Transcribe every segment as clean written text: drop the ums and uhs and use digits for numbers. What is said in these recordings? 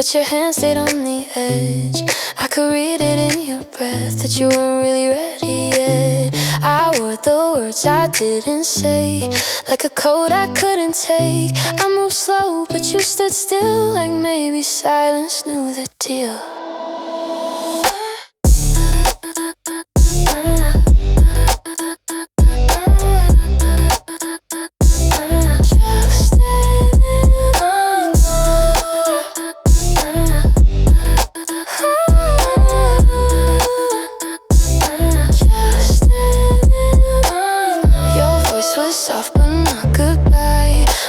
but your hand stayed on the edge. I could read it in your breath that you weren't really ready yet. I wore the words I didn't say, like a coat I couldn't take. I moved slow, but you stood still, like maybe silence knew the deal.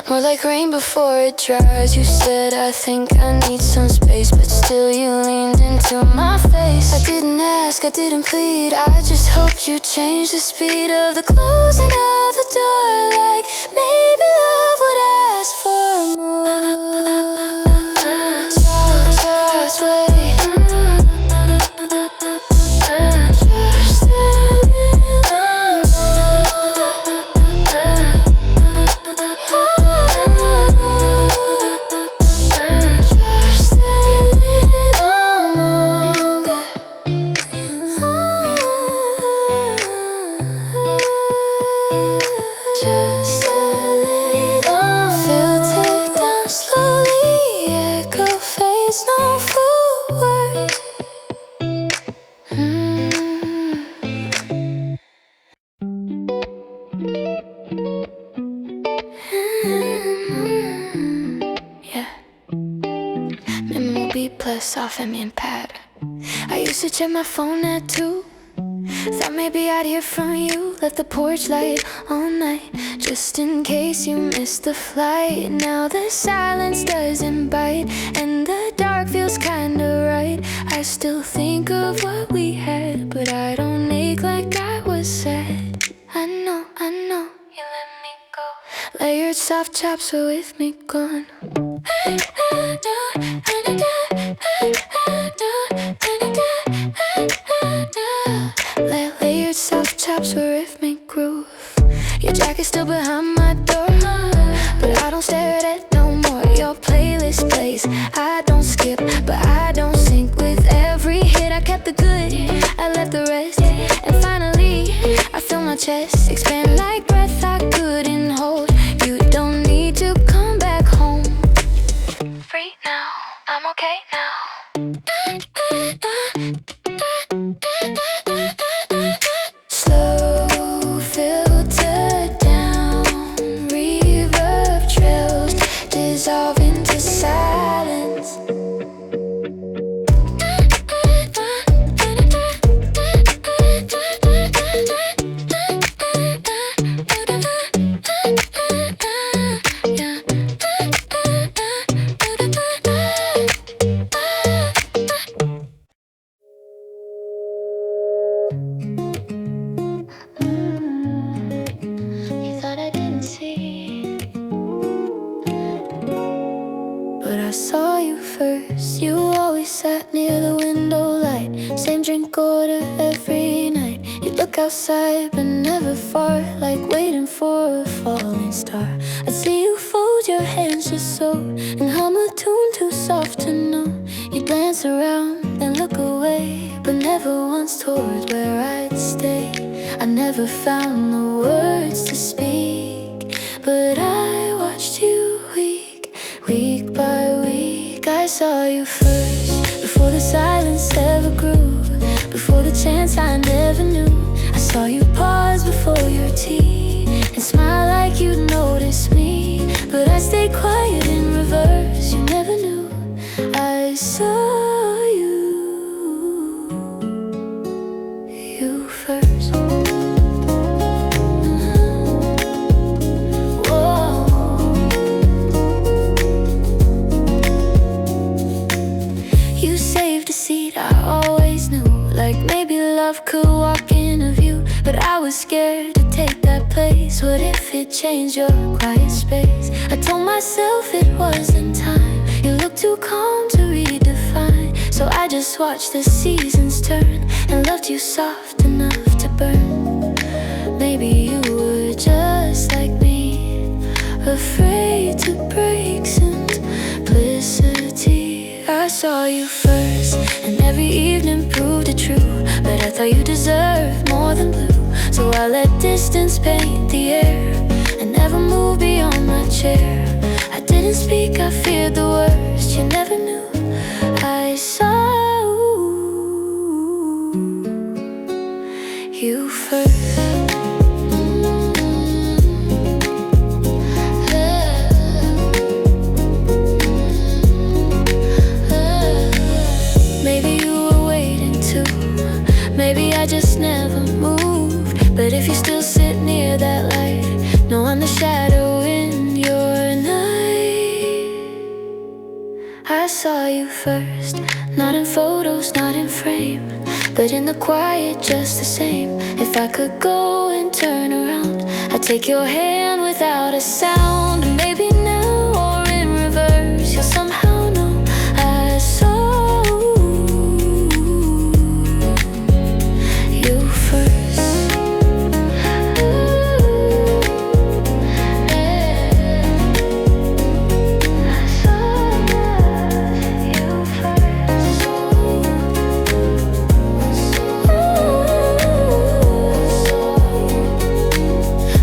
More like rain before it dries. You said I think I need some space, but still you leaned into my face. I didn't ask, I didn't plead, I just hoped you'd change the speed of the closing of the door. Like maybe love would ask for more. Just wait. Off at me and pad. I used to check my phone at 2. Thought maybe I'd hear from you. Left the porch light all night, just in case you missed the flight. Now the silence doesn't bite, and the dark feels kinda right. I still think of what we had, but I don't ache like I was sad. I know, you let me go. Layered soft chops were with me gone. Layered soft chops were with me groove. Your jacket's still behind my door, but I don't stare at it no more. Your playlist plays, I don't skip, but I don't sync with every hit. I kept the good, I left the rest, and finally I feel my chest expand like breath I couldn't hold. You don't need to come back home. Free now, I'm okay now. Slow filter down, reverb trails dissolve into silence. Outside but never far, like waiting for a falling star. I see you fold your hands just so, and hum a tune too soft to know. You glance around and look away, but never once told where I'd stay. I never found the words to speak, but I watched you week by week. I saw you first, before the silence ever grew, before the chance I never knew. I saw you pause before your tea and smile like you'd notice me, but I stayed quiet in reverse. You never knew I saw you first. Whoa. You saved a seat, I always knew, like maybe love could walk in a view. But I was scared to take that place. What if it changed your quiet space? I told myself it wasn't time. You looked too calm to redefine, so I just watched the seasons turn and loved you soft enough to burn. Maybe you were just like me, afraid to break simplicity. I I saw you first, and every evening proved it true. But I thought you deserved more than blue, so I let distance paint the air and never moved beyond my chair. I didn't speak, I feared the worst. You never knew I saw you first. Maybe I just never moved. But if you still sit near that light, know I'm the shadow in your night. I saw you first, not in photos, not in frame, but in the quiet just the same. If I could go and turn around, I'd take your hand without a sound. And maybe now or in reverse, you'll somehow know I saw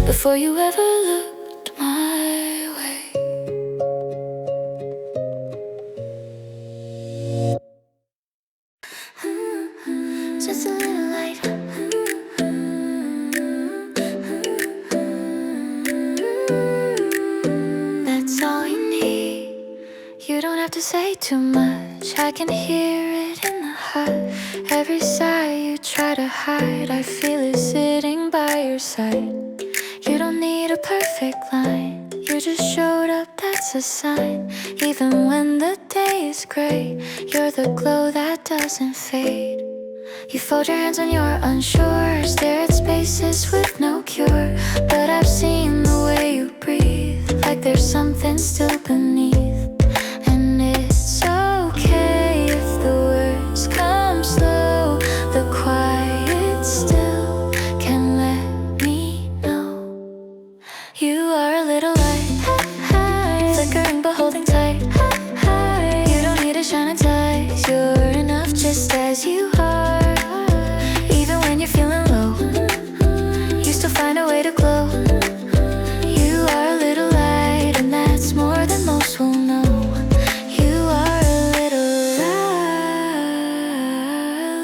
before you ever looked my way. Just a little light. That's all you need. You don't have to say too much. I can hear it in the heart. Every sigh you try to hide, I feel it sitting by your side. You don't need a perfect line, you just showed up, that's a sign. Even when the day is gray, you're the glow that doesn't fade. You fold your hands when you're unsure, stare at spaces with no cure. But I've seen the way you breathe, like there's something still beneath. And it's okay if the words come slow, the quiet still can let me know. You are a little light, flickering but holding tight. You don't need to shine and ties, you're enough just as you are. Even when you're feeling low, you still find a way to glow. You are a little light, and that's more than most will know. You are a little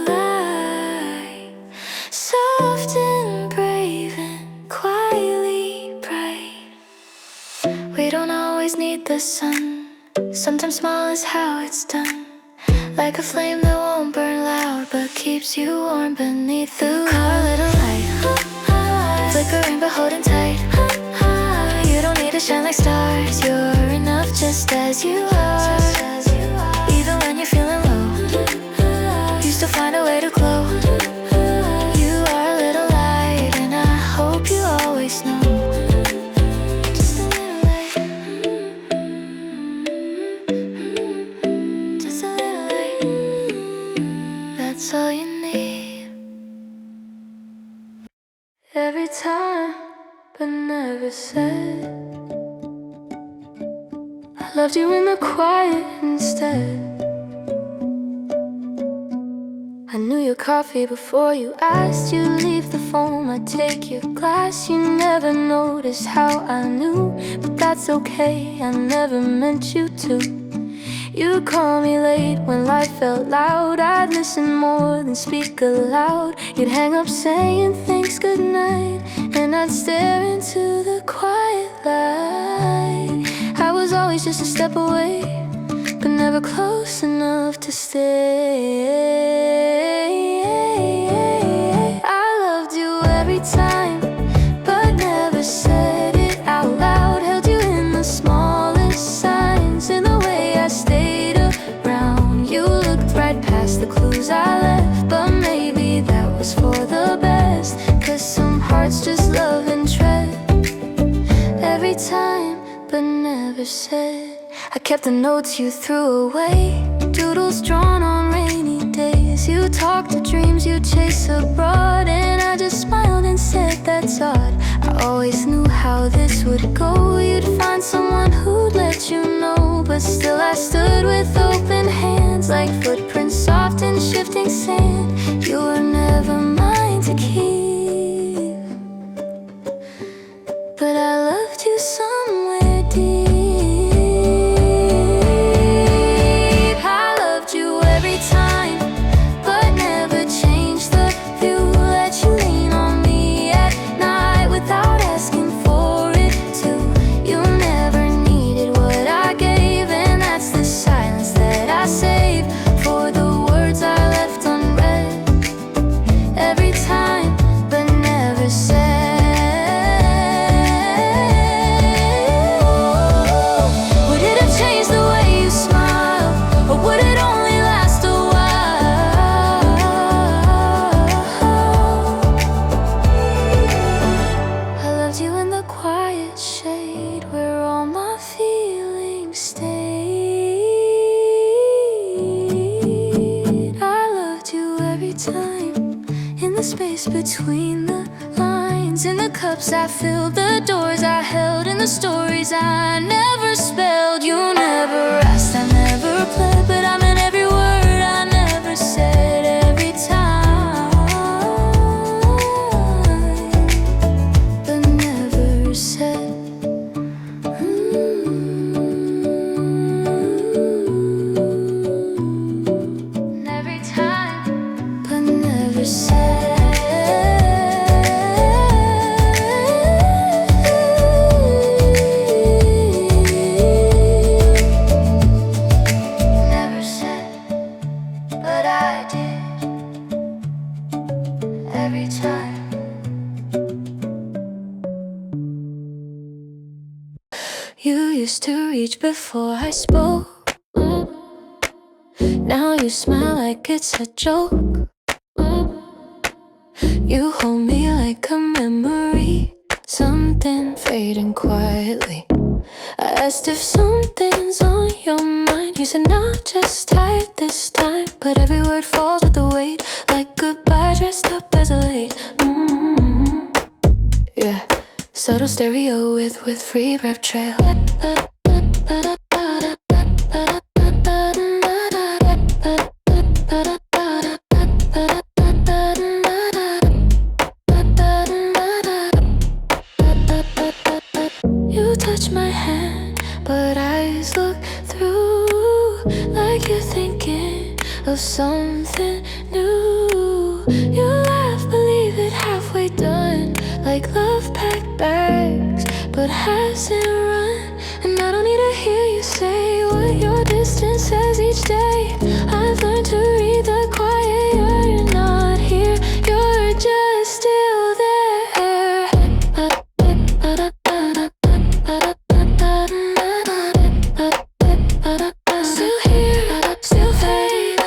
light, soft and brave and quietly bright. We don't always need the sun, sometimes small is how it's done. Like a flame that won't burn loud, but keeps you warm beneath the light. A little light, flickering but holding tight. You don't need to shine like stars, you're enough just as you are. Even when you're feeling low, you still find a way to glow. You are a little light, and I hope you always know. Just a little light, just a little light. That's all you need. Every time, but never said. I loved you in the quiet instead. I knew your coffee before you asked. You leave the foam, I take your glass. You never noticed how I knew, but that's okay, I never meant you to. You'd call me late when life felt loud. I'd listen more than speak aloud. You'd hang up saying thanks, goodnight, and I'd stare into the quiet light. I was always just a step away, but never close enough to stay. I loved you every time, but never said it out loud. Held you in the smallest signs, in the way I stayed around. You looked right past the clues I left, but maybe that was for the best. 'Cause some hearts just love and tread every time, but never said. I kept the notes you threw away, doodles drawn on rainy days. You talked to dreams you chase abroad, and I just smiled and said that's odd. I Always knew how this would go. You'd find someone who'd let you know. But still I stood with open hands, like footprints soft in shifting sand. You were never mine to keep, but I loved you somewhere deep. I loved you every time, but never changed the view. Let you lean on me at night without asking for it too. You never needed what I gave, and that's the silence that I save for the words I left unread. Every time, but never said. Would it have changed the way you smile, or would it only last a while? I loved you in the quiet shade where all my feelings stayed. I loved you every time, in the space between the lines, in the cups I filled, the doors I held, in the stories I never spelled. You never asked, I never pled, but I meant every word I never said. Every time, but never said. Every time, but never said. Never said, but I did. Every time. You used to reach before I spoke. Now you smile like it's a joke. You hold me like a memory, something fading quietly. I asked if something's on your mind. You said not just tired this time, but every word falls with the weight, like goodbye dressed up as a late. Yeah, subtle stereo with reverb trail. You touch my hand, but eyes look through, like you're thinking of something new. You laugh, believe it, halfway done, like love packed bags, but hasn't run. And I don't need to hear you say what your distance says each day. I've learned to read the quiet. You're not here, you're just still there. Still here, still fade.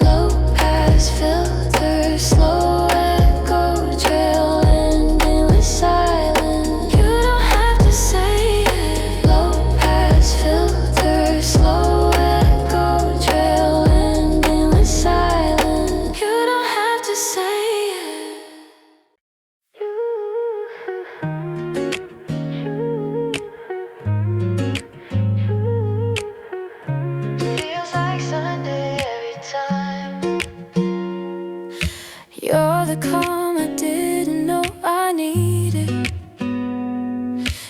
Low pass filter, slow echo trail, ending with silence. You don't have to say it. Low pass filter, slow echo trail, ending with silence. You don't have to say it. Feels like Sunday every time. You're the calm I didn't know I needed.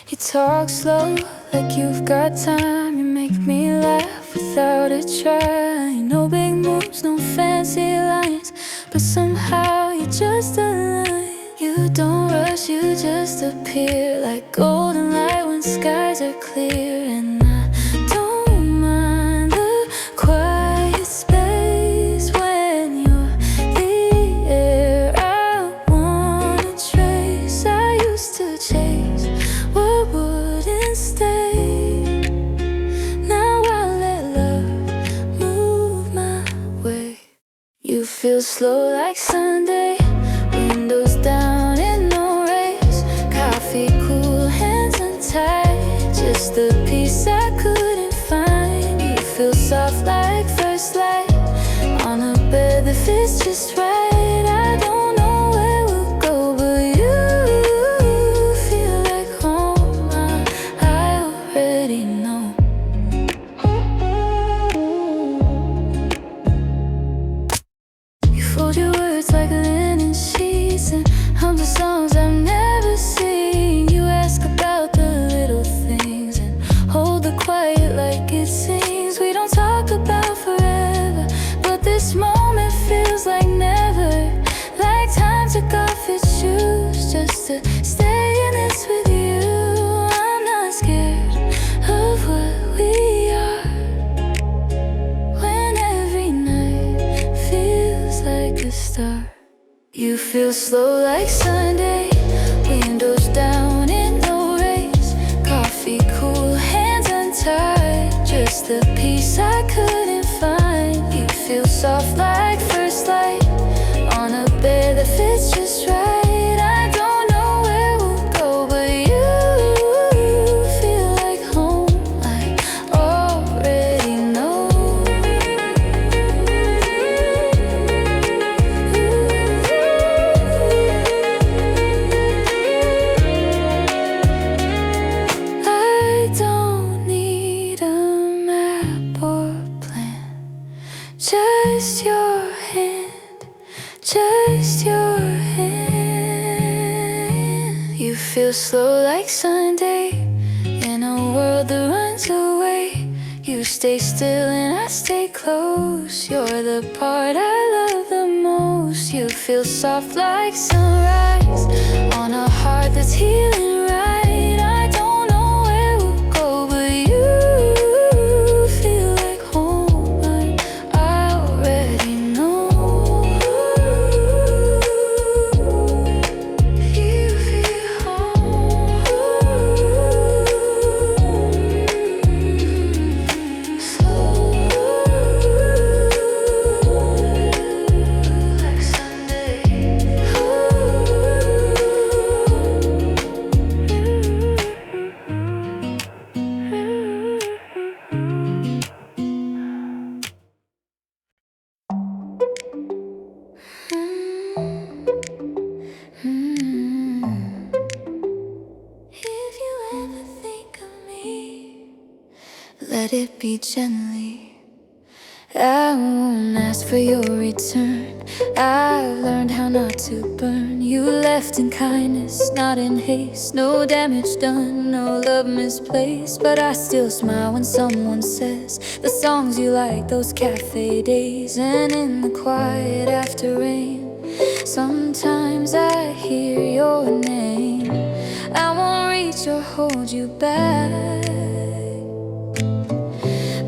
You talk slow like you've got time. You make me laugh without a try. No big moves, no fancy lines, but somehow you just align. You don't rush, you just appear like golden light when skies are clear. And I don't mind the quiet space when you're the air I wanna trace. I used to chase what wouldn't stay. Now I let love move my way. You feel slow like Sunday, windows down and no rays, coffee cool, hands untied, just the peace I couldn't find. You feel so just right. I don't know where we'll go, but you feel like home. I already know. You fold your words like linen sheets and hum the songs I've never seen. You ask about the little things and hold the quiet like it seems. We don't talk about forever, but this moment feels like never. Like time took off its shoes just to stay in this with you. I'm not scared of what we are when every night feels like a start. You feel slow like Sunday, windows down in no race, coffee cool, hands untied, just the peace I couldn't find. You feel soft like first light, on a bed that fits just right. I don't know where we'll go, but you feel like home. I already know. I don't need a map or plan, just your hand, just your hand. You feel slow like Sunday, in a world that runs away. You stay still and I stay close. You're the part I love the most. You feel soft like sunrise, on a heart that's healing right. I don't know where we'll go, but you feel like home. I already know. You feel home. Slow like Sunday. If you ever think of me, let it be gently. I won't ask for your return. I've learned how not to burn. You left in kindness, not in haste. No damage done, no love misplaced. But I still smile when someone says the songs you like, those cafe days. And in the quiet after rain, sometimes I hear your name. I won't reach or hold you back,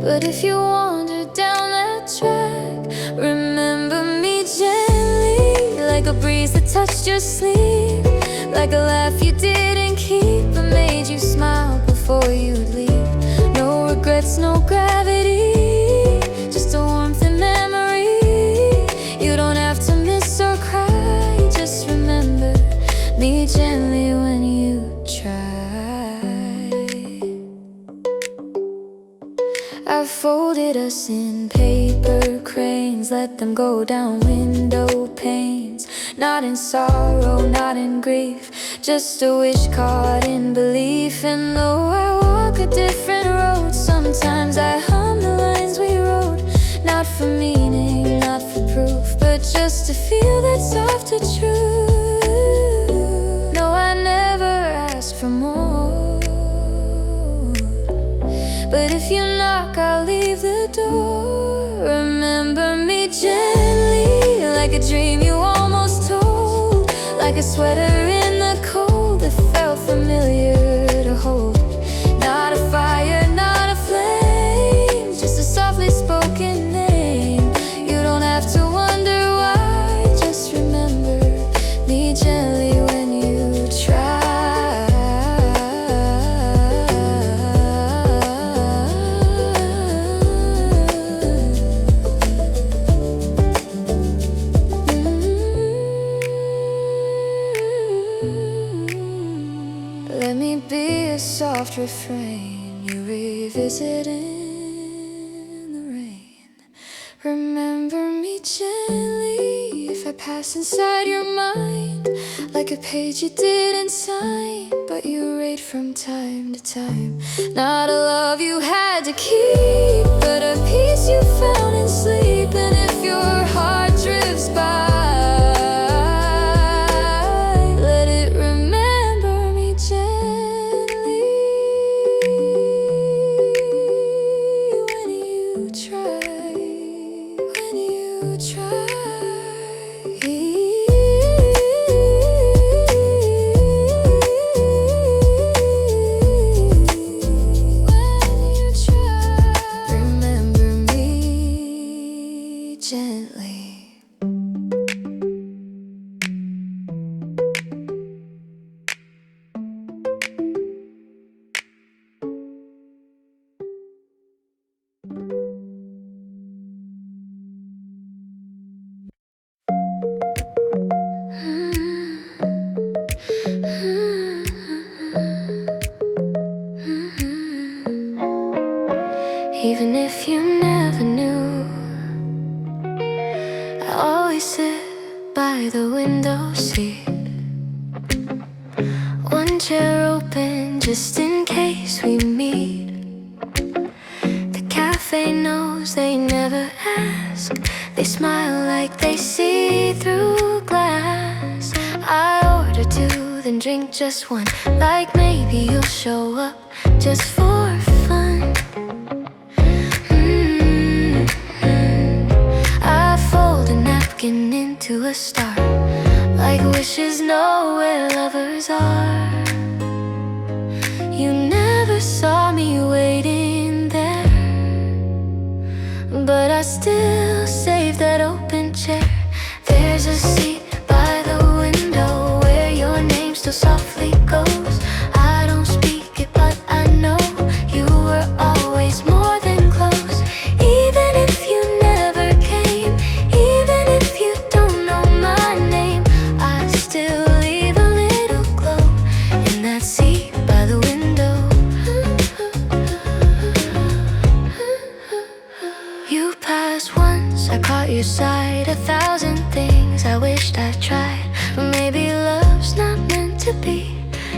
but if you wander down that track, remember me gently, like a breeze that touched your sleeve, like a laugh you didn't keep but made you smile before you'd leave. No regrets, no gravity, just a warmth and memory. You don't have to miss or cry, just remember me gently when you try. I've folded us in paper cranes, let them go down window panes. Not in sorrow, not in grief, just a wish caught in belief. And though I walk a different road, sometimes I hum the lines we wrote. Not for meaning, not for proof, but just to feel that softer truth. No, I never ask for more, but if you knock, I'll leave the door. Remember me gently, like a dream you almost told, like a sweater in the cold that felt familiar to hold. Not a fire, not a flame, just a softly spoken name. You don't have to wonder why, just remember me gently when you try. Let me be a soft refrain you revisit in the rain. Remember me gently if I pass inside your mind like a page you didn't sign, but you read from time to time. Not a love you had to keep, but a peace you found in sleep. And if your heart drifts by, let it remember me gently. When you try, when you try. Even if you never knew, I always sit by the window seat, one chair open just in case we meet. The cafe knows they never ask, they smile like they see through glass. I order two, then drink just one, like maybe you'll show up just for fun. I fold a napkin into a star, like wishes know where lovers are. You never saw me waiting there, but I still save that open chair. There's a seat by the window where your name still softly goes. I don't speak it, but I know you were always more than close. Even if you never came, even if you don't know my name, I still leave a little glow in that seat by the window. You passed once, I caught your sight, 1,000 things I wished I tried, but maybe love's not meant to be.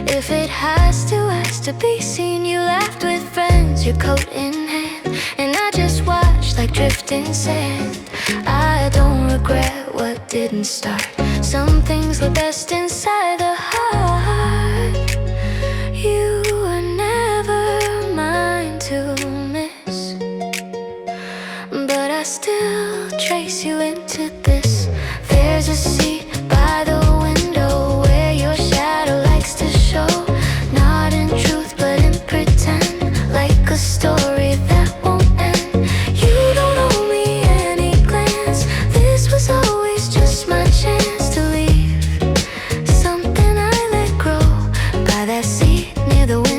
If it has to be seen. You laughed with friends, your coat in hand, and I just watched like drifting sand. I don't regret what didn't start. Some things look best inside the heart. You were never mine to miss, but I still trace you into this. There's a seat by the window where your shadow likes to show, not in truth but in pretend, like a story that won't end. You don't owe me any glance, this was always just my chance to leave something I let grow by that seat near the window.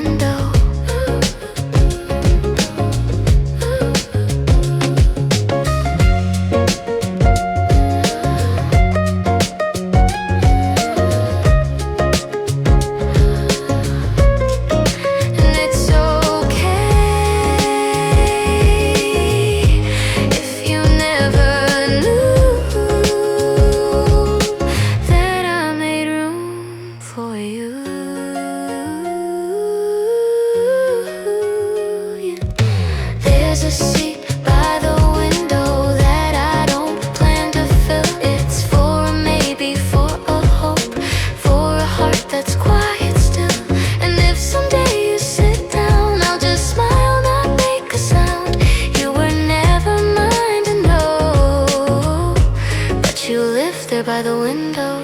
By the window,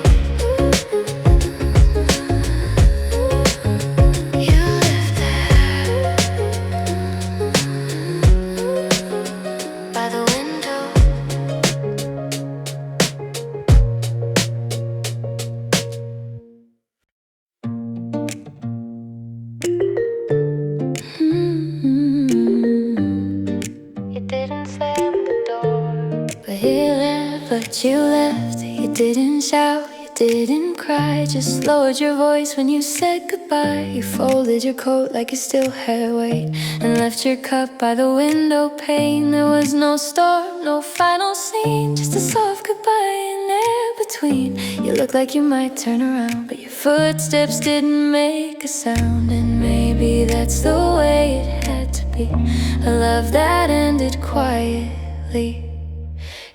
you live there. By the window. You didn't slam the door, but he left, but you left. You didn't shout, you didn't cry, just lowered your voice when you said goodbye. You folded your coat like you still had weight, and left your cup by the window pane. There was no storm, no final scene, just a soft goodbye in there between. You look like you might turn around, but your footsteps didn't make a sound. And maybe that's the way it had to be, a love that ended quietly.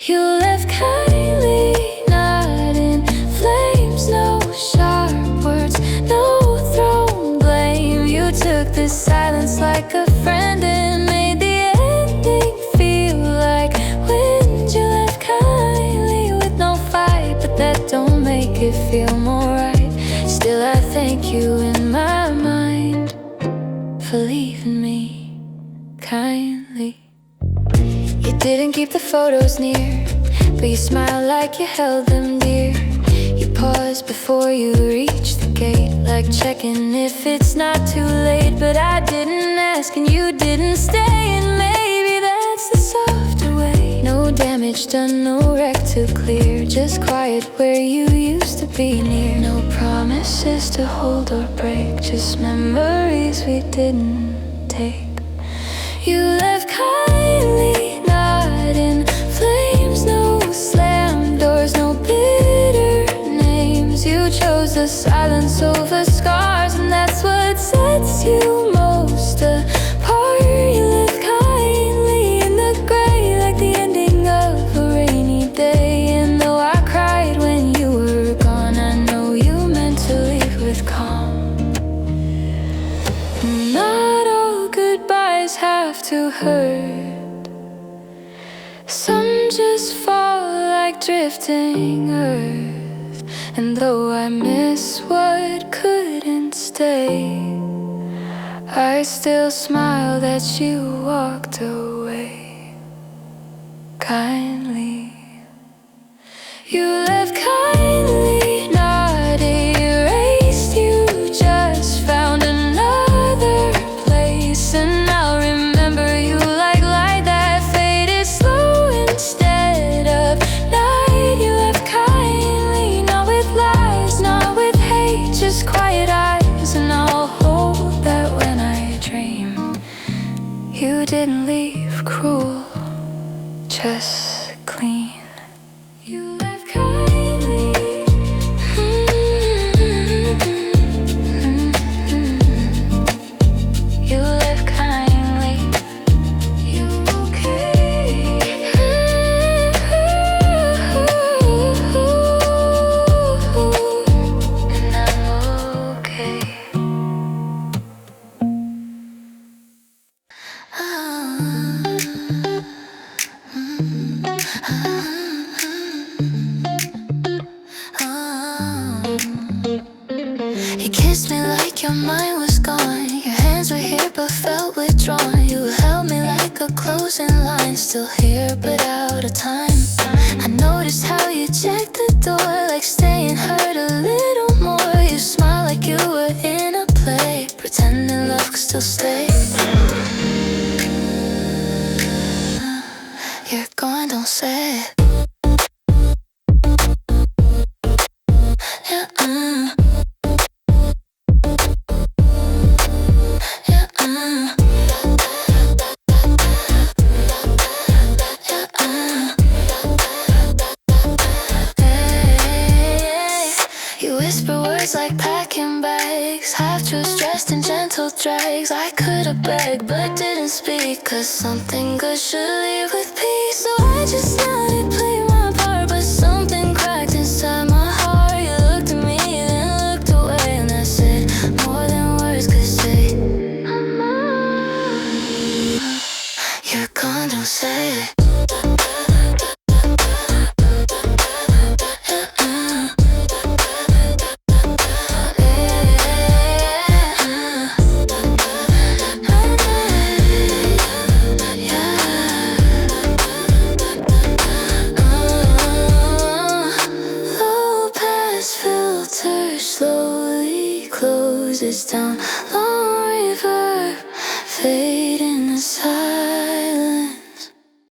You left kindly, not in flames, no sharp words, no thrown blame. You took the silence like a friend and made the ending feel like wind. You left kindly with no fight, but that don't make it feel more right. Still I thank you in my mind for leaving me kindly. You didn't keep the photos near, but you smiled like you held them dear. You paused before you reached the gate, like checking if it's not too late. But I didn't ask and you didn't stay, and maybe that's the softer way. No damage done, no wreck to clear, just quiet where you used to be near. No promises to hold or break, just memories we didn't take. You left kindly, not in flames, no slammed doors, no bitter names. You chose the silence over scars, and that's what sets you most apart. You live kindly in the gray, like the ending of a rainy day. And though I cried when you were gone, I know you meant to leave with calm. Not all goodbyes have to hurt. Some just fall like drifting earth. And though I miss what couldn't stay, I still smile that you walked away kindly. You left kindly, not erased. You just found another place, and I'll remember you like light that faded slow instead of night. You left kindly, not with lies, not with hate, just quiet eyes. And I'll hold that when I dream. You didn't leave cruel, just clean. You left kindly. You left kindly. You okay? And I'm okay. You kissed me like your mind was gone. Your hands were here but felt withdrawn. You held me like a closing line, still here but out of time. I noticed how you checked the door, like staying hurt a little more. You smiled like you were in a play, pretending love could still stay. You're gone, don't say it. Like packing bags, half-truths dressed in gentle drags. I could've begged but didn't speak, cause something good should leave with peace. So I just nodded, played my part, but something cracked inside my heart. You looked at me, then looked away, and I said more than words could say. You're gone, don't say it. This time